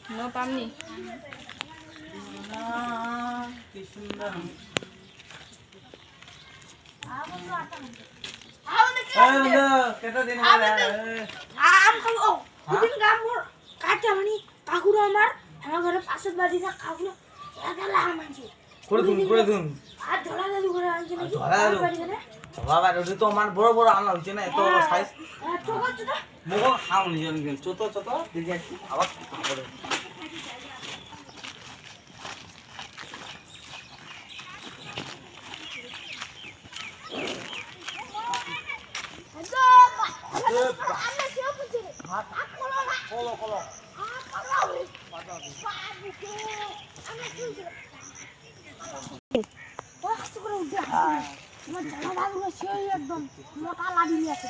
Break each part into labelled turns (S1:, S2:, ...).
S1: no পামনি
S2: কি সুন্দর কেটা দিন
S3: আম খাবো দুদিন গামর কাটা মানে কাকুরা আমার ঘরে পাশের বাড়ি না কাকুরা একালা আম আনছে
S2: করে দুন
S3: আর ধরা দাদু করে আনছে নাকি
S2: ধরা দাদু বাবা ওটা তো আমার বড় বড় আনা হইছে না এত বড় সাইজ
S3: ছোট ছোট
S2: মোগো খাও নি জানি ছোট ছোট দেখি একটু আবার করে কলো কলো
S3: একদম মোটা লাঠি আছে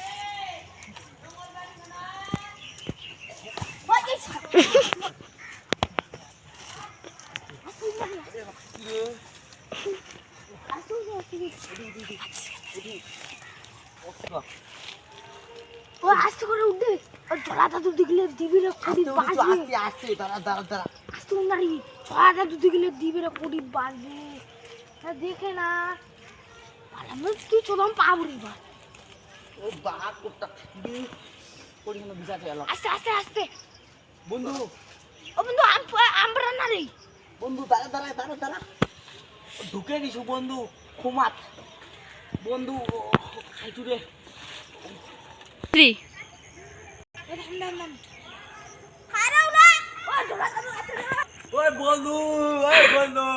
S3: ও আস্তে করে উঠে ও জলা দাদু দিগলে দিবি রে কোটি বাজবে
S2: আস্তে দাঁড়া দাঁড়া দাঁড়া
S3: আস্তে উনারি জলা দাদু দিগলে দিবি রে কোটি বাজবে দেখে না আমি কি চোদম পাবরি বা
S2: ও বাপ কোটা দি কোটি না বিজাতে এলো
S3: আস্তে আস্তে আস্তে
S2: বন্ধু
S3: ও বন্ধু আমরা না রে
S2: বন্ধু দাঁড়া দাঁড়া দাঁড়া দাঁড়া ঢুকে গেছু বন্ধু খুমাত বন্ধু খাইছু রে
S1: 3
S2: ওই বন্ধু ওই বন্ধু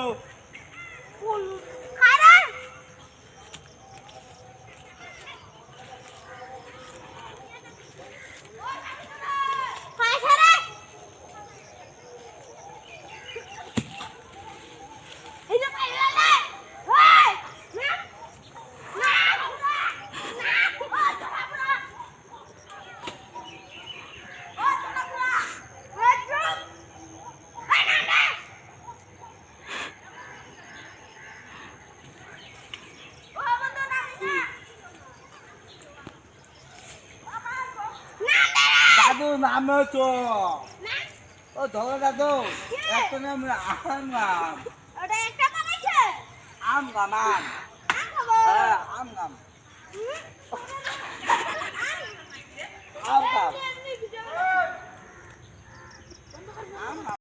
S2: দাদু নামে তো ও ধরো দাদু একটা নাম আম গাম আম গাম আম গাম আম গাম